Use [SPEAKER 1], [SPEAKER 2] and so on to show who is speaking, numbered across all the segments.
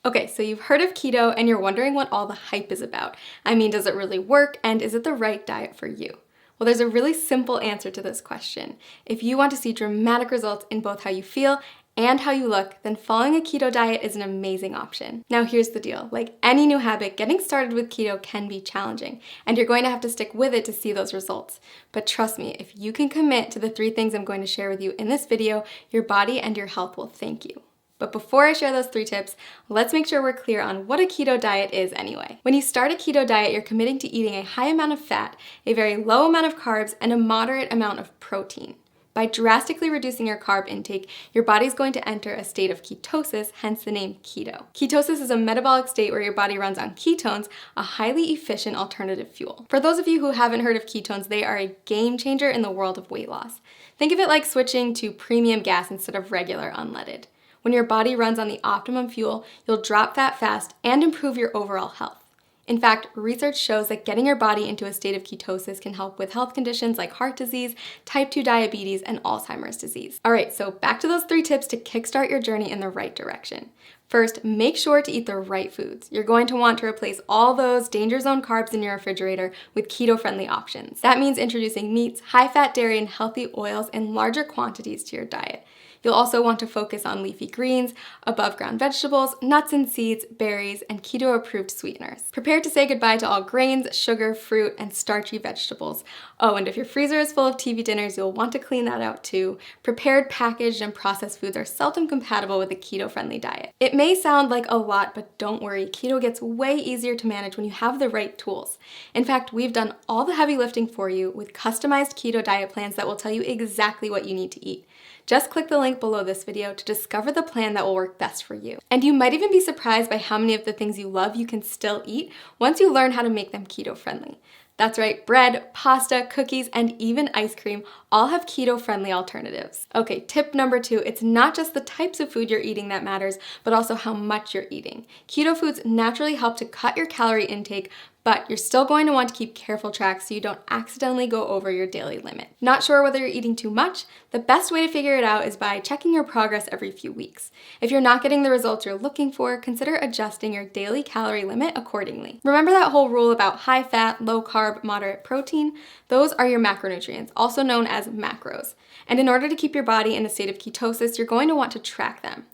[SPEAKER 1] Okay, so you've heard of keto and you're wondering what all the hype is about. I mean, does it really work and is it the right diet for you? Well, there's a really simple answer to this question. If you want to see dramatic results in both how you feel and how you look, then following a keto diet is an amazing option. Now here's the deal, like any new habit, getting started with keto can be challenging, and you're going to have to stick with it to see those results. But trust me, if you can commit to the 3 things I'm going to share with you in this video, your body and your health will thank you. But before I share those 3 tips, let's make sure we're clear on what a keto diet is anyway. When you start a keto diet, you're committing to eating a high amount of fat, a very low amount of carbs, and a moderate amount of protein. By drastically reducing your carb intake, your body's going to enter a state of ketosis, hence the name keto. Ketosis is a metabolic state where your body runs on ketones, a highly efficient alternative fuel. For those of you who haven't heard of ketones, they are a game changer in the world of weight loss. Think of it like switching to premium gas instead of regular unleaded. When your body runs on the optimum fuel, you'll drop fat fast and improve your overall health. In fact, research shows that getting your body into a state of ketosis can help with health conditions like heart disease, type 2 diabetes, and Alzheimer's disease. All right, so back to those 3 tips to kickstart your journey in the right direction. First, make sure to eat the right foods. You're going to want to replace all those danger zone carbs in your refrigerator with keto-friendly options. That means introducing meats, high-fat dairy, and healthy oils in larger quantities to your diet. You'll also want to focus on leafy greens, above-ground vegetables, nuts and seeds, berries, and keto-approved sweeteners. Prepare to say goodbye to all grains, sugar, fruit, and starchy vegetables. Oh, and if your freezer is full of TV dinners, you'll want to clean that out too. Prepared, packaged, and processed foods are seldom compatible with a keto-friendly diet. It may sound like a lot, but don't worry, keto gets way easier to manage when you have the right tools. In fact, we've done all the heavy lifting for you with customized keto diet plans that will tell you exactly what you need to eat. Just click the link below this video to discover the plan that will work best for you. And you might even be surprised by how many of the things you love you can still eat once you learn how to make them keto-friendly. That's right, bread, pasta, cookies, and even ice cream all have keto-friendly alternatives. Okay, tip number 2, it's not just the types of food you're eating that matters, but also how much you're eating. Keto foods naturally help to cut your calorie intake, but you're still going to want to keep careful track so you don't accidentally go over your daily limit. Not sure whether you're eating too much? The best way to figure it out is by checking your progress every few weeks. If you're not getting the results you're looking for, consider adjusting your daily calorie limit accordingly. Remember that whole rule about high fat, low carb, moderate protein? Those are your macronutrients, also known as macros. And in order to keep your body in a state of ketosis, you're going to want to track them.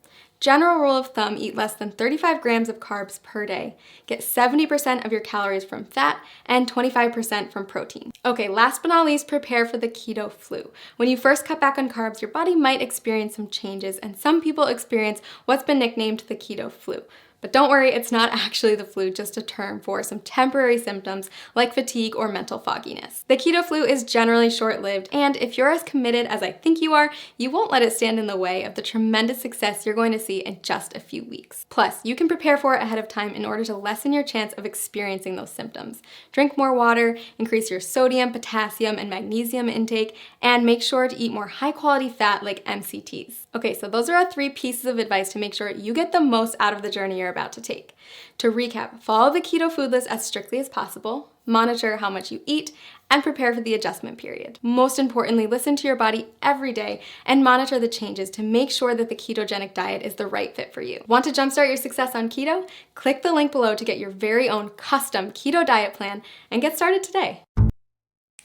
[SPEAKER 1] General rule of thumb, eat less than 35 grams of carbs per day. Get 70% of your calories from fat and 25% from protein. Okay, last but not least, prepare for the keto flu. When you first cut back on carbs, your body might experience some changes, and some people experience what's been nicknamed the keto flu. But don't worry, it's not actually the flu, just a term for some temporary symptoms like fatigue or mental fogginess. The keto flu is generally short-lived, and if you're as committed as I think you are, you won't let it stand in the way of the tremendous success you're going to see in just a few weeks. Plus, you can prepare for it ahead of time in order to lessen your chance of experiencing those symptoms. Drink more water, increase your sodium, potassium, and magnesium intake, and make sure to eat more high-quality fat like MCTs. Okay, so those are our 3 pieces of advice to make sure you get the most out of the journey you're about to take. To recap, follow the keto food list as strictly as possible, monitor how much you eat, and prepare for the adjustment period. Most importantly, listen to your body every day and monitor the changes to make sure that the ketogenic diet is the right fit for you. Want to jumpstart your success on keto? Click the link below to get your very own custom keto diet plan and get started today.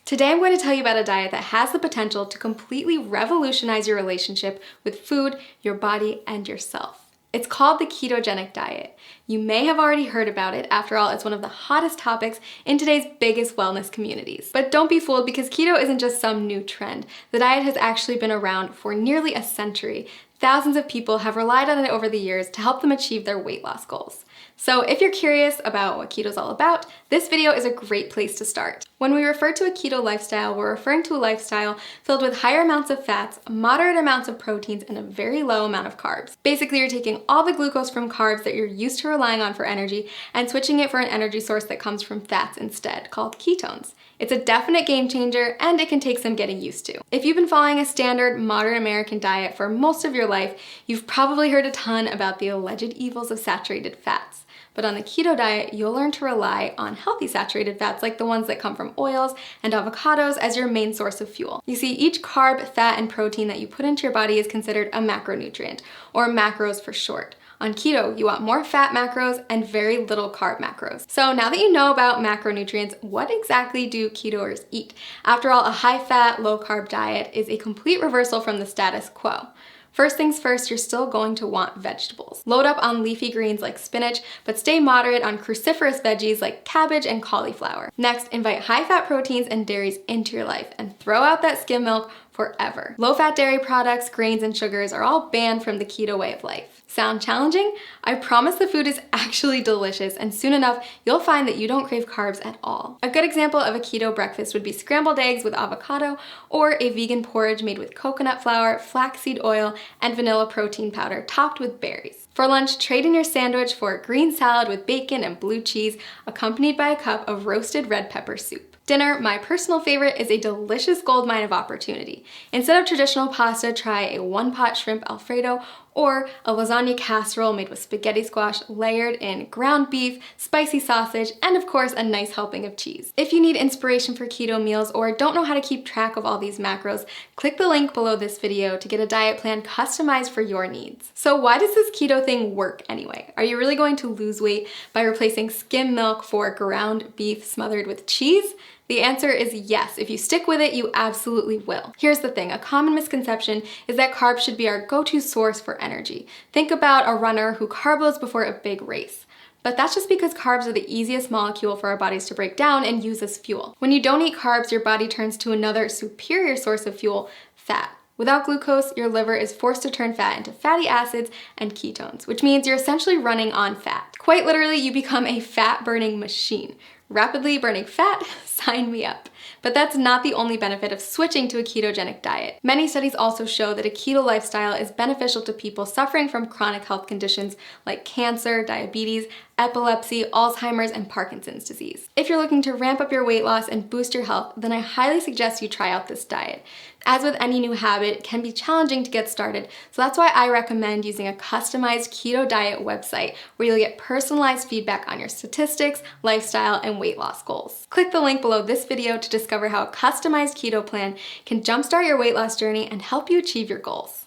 [SPEAKER 1] Today I'm going to tell you about a diet that has the potential to completely revolutionize your relationship with food, your body, and yourself. It's called the ketogenic diet. You may have already heard about it. After all, it's one of the hottest topics in today's biggest wellness communities. But don't be fooled, because keto isn't just some new trend. The diet has actually been around for nearly a century. Thousands of people have relied on it over the years to help them achieve their weight loss goals. So if you're curious about what keto is all about, this video is a great place to start. When we refer to a keto lifestyle, we're referring to a lifestyle filled with higher amounts of fats, moderate amounts of proteins, and a very low amount of carbs. Basically, you're taking all the glucose from carbs that you're used to relying on for energy and switching it for an energy source that comes from fats instead, called ketones. It's a definite game changer, and it can take some getting used to. If you've been following a standard modern American diet for most of your life, you've probably heard a ton about the alleged evils of saturated fats. But on the keto diet, you'll learn to rely on healthy saturated fats like the ones that come from oils and avocados as your main source of fuel. You see, each carb, fat, and protein that you put into your body is considered a macronutrient, or macros for short. On keto, you want more fat macros and very little carb macros. So now that you know about macronutrients, what exactly do ketoers eat? After all, a high-fat, low-carb diet is a complete reversal from the status quo. First things first, you're still going to want vegetables. Load up on leafy greens like spinach, but stay moderate on cruciferous veggies like cabbage and cauliflower. Next, invite high-fat proteins and dairies into your life and throw out that skim milk forever. Low-fat dairy products, grains, and sugars are all banned from the keto way of life. Sound challenging? I promise the food is actually delicious, and soon enough, you'll find that you don't crave carbs at all. A good example of a keto breakfast would be scrambled eggs with avocado or a vegan porridge made with coconut flour, flaxseed oil, and vanilla protein powder topped with berries. For lunch, trade in your sandwich for a green salad with bacon and blue cheese, accompanied by a cup of roasted red pepper soup. Dinner, my personal favorite, is a delicious goldmine of opportunity. Instead of traditional pasta, try a one-pot shrimp Alfredo or a lasagna casserole made with spaghetti squash layered in ground beef, spicy sausage, and of course a nice helping of cheese. If you need inspiration for keto meals or don't know how to keep track of all these macros, click the link below this video to get a diet plan customized for your needs. So why does this keto thing work anyway? Are you really going to lose weight by replacing skim milk for ground beef smothered with cheese? The answer is yes. If you stick with it, you absolutely will. Here's the thing, a common misconception is that carbs should be our go-to source for energy. Think about a runner who carb loads before a big race. But that's just because carbs are the easiest molecule for our bodies to break down and use as fuel. When you don't eat carbs, your body turns to another superior source of fuel, fat. Without glucose, your liver is forced to turn fat into fatty acids and ketones, which means you're essentially running on fat. Quite literally, you become a fat-burning machine. Rapidly burning fat? Sign me up. But that's not the only benefit of switching to a ketogenic diet. Many studies also show that a keto lifestyle is beneficial to people suffering from chronic health conditions like cancer, diabetes, epilepsy, Alzheimer's, and Parkinson's disease. If you're looking to ramp up your weight loss and boost your health, then I highly suggest you try out this diet. As with any new habit, it can be challenging to get started, so that's why I recommend using a customized keto diet website where you'll get personalized feedback on your statistics, lifestyle, and weight loss goals. Click the link below this video to discover how a customized keto plan can jumpstart your weight loss journey and help you achieve your goals.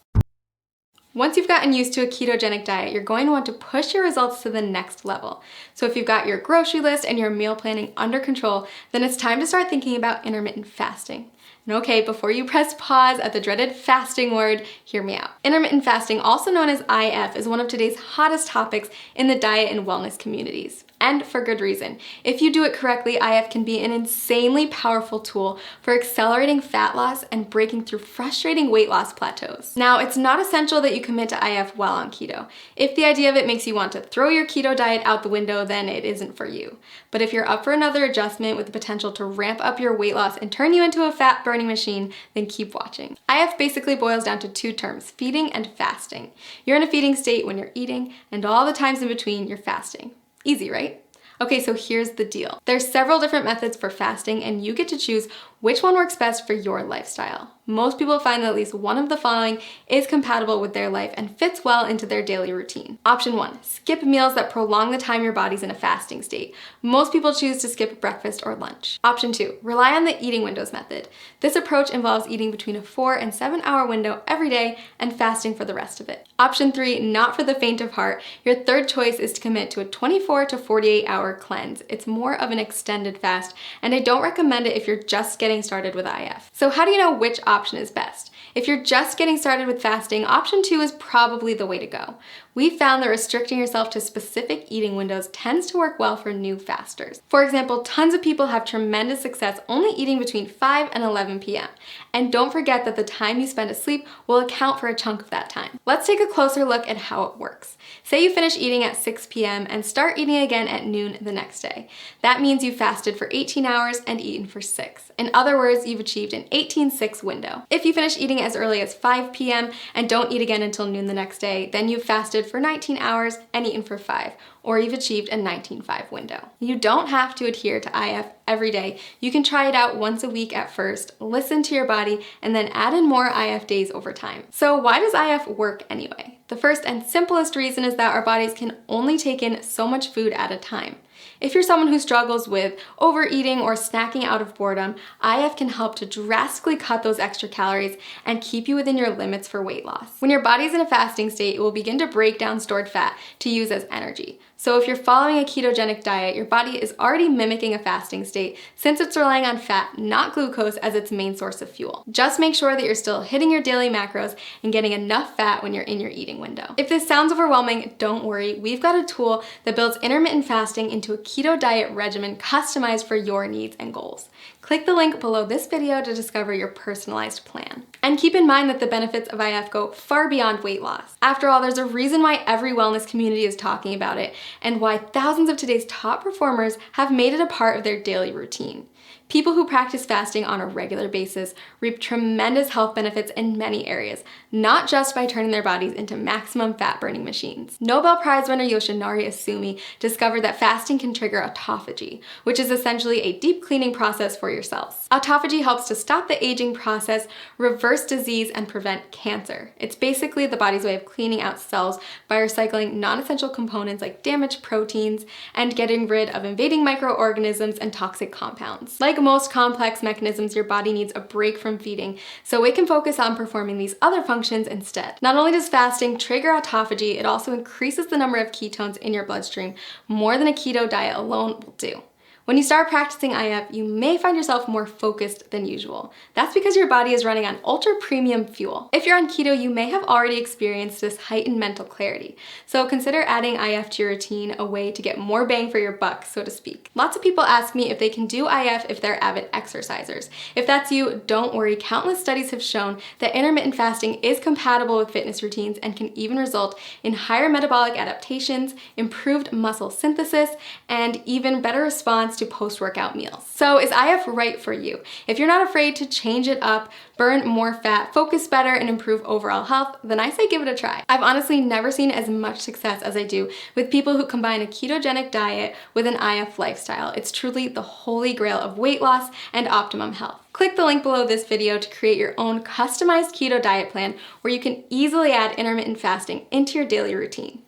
[SPEAKER 1] Once you've gotten used to a ketogenic diet, you're going to want to push your results to the next level. So if you've got your grocery list and your meal planning under control, then it's time to start thinking about intermittent fasting. And okay, before you press pause at the dreaded fasting word, hear me out. Intermittent fasting, also known as IF, is one of today's hottest topics in the diet and wellness communities. And for good reason. If you do it correctly, IF can be an insanely powerful tool for accelerating fat loss and breaking through frustrating weight loss plateaus. Now, it's not essential that you commit to IF while on keto. If the idea of it makes you want to throw your keto diet out the window, then it isn't for you. But if you're up for another adjustment with the potential to ramp up your weight loss and turn you into a fat burning machine, then keep watching. IF basically boils down to two terms, feeding and fasting. You're in a feeding state when you're eating, and all the times in between, you're fasting. Easy, right? Okay, so here's the deal. There's several different methods for fasting, and you get to choose which one works best for your lifestyle. Most people find that at least one of the following is compatible with their life and fits well into their daily routine. Option 1, skip meals that prolong the time your body's in a fasting state. Most people choose to skip breakfast or lunch. Option 2, rely on the eating windows method. This approach involves eating between a 4 and 7 hour window every day and fasting for the rest of it. Option 3, not for the faint of heart. Your third choice is to commit to a 24 to 48 hour cleanse. It's more of an extended fast, and I don't recommend it if you're just getting started with IF. So how do you know which option is best? If you're just getting started with fasting, option 2 is probably the way to go. We found that restricting yourself to specific eating windows tends to work well for new fasters. For example, tons of people have tremendous success only eating between 5 and 11 p.m. And don't forget that the time you spend asleep will account for a chunk of that time. Let's take a closer look at how it works. Say you finish eating at 6 p.m. and start eating again at noon the next day. That means you fasted for 18 hours and eaten for 6. In other words, you've achieved an 18-6 window. If you finish eating as early as 5 p.m. and don't eat again until noon the next day, then you've fasted for 19 hours and eaten for 5, or you've achieved a 19-5 window. You don't have to adhere to IF every day. You can try it out once a week at first, listen to your body, and then add in more IF days over time. So why does IF work anyway? The first and simplest reason is that our bodies can only take in so much food at a time. If you're someone who struggles with overeating or snacking out of boredom, IF can help to drastically cut those extra calories and keep you within your limits for weight loss. When your body's in a fasting state, it will begin to break down stored fat to use as energy. So if you're following a ketogenic diet, your body is already mimicking a fasting state since it's relying on fat, not glucose, as its main source of fuel. Just make sure that you're still hitting your daily macros and getting enough fat when you're in your eating window. If this sounds overwhelming, don't worry. We've got a tool that builds intermittent fasting into a keto diet regimen customized for your needs and goals. Click the link below this video to discover your personalized plan. And keep in mind that the benefits of IF go far beyond weight loss. After all, there's a reason why every wellness community is talking about it and why thousands of today's top performers have made it a part of their daily routine. People who practice fasting on a regular basis reap tremendous health benefits in many areas, not just by turning their bodies into maximum fat-burning machines. Nobel Prize winner Yoshinari Asumi discovered that fasting can trigger autophagy, which is essentially a deep cleaning process for your cells. Autophagy helps to stop the aging process, reverse disease, and prevent cancer. It's basically the body's way of cleaning out cells by recycling non-essential components like damaged proteins and getting rid of invading microorganisms and toxic compounds. Like most complex mechanisms, your body needs a break from feeding, so it can focus on performing these other functions instead. Not only does fasting trigger autophagy, it also increases the number of ketones in your bloodstream more than a keto diet alone will do. When you start practicing IF, you may find yourself more focused than usual. That's because your body is running on ultra premium fuel. If you're on keto, you may have already experienced this heightened mental clarity. So consider adding IF to your routine, a way to get more bang for your buck, so to speak. Lots of people ask me if they can do IF if they're avid exercisers. If that's you, don't worry. Countless studies have shown that intermittent fasting is compatible with fitness routines and can even result in higher metabolic adaptations, improved muscle synthesis, and even better response to post-workout meals. So is IF right for you? If you're not afraid to change it up, burn more fat, focus better, and improve overall health, then I say give it a try. I've honestly never seen as much success as I do with people who combine a ketogenic diet with an IF lifestyle. It's truly the holy grail of weight loss and optimum health. Click the link below this video to create your own customized keto diet plan where you can easily add intermittent fasting into your daily routine.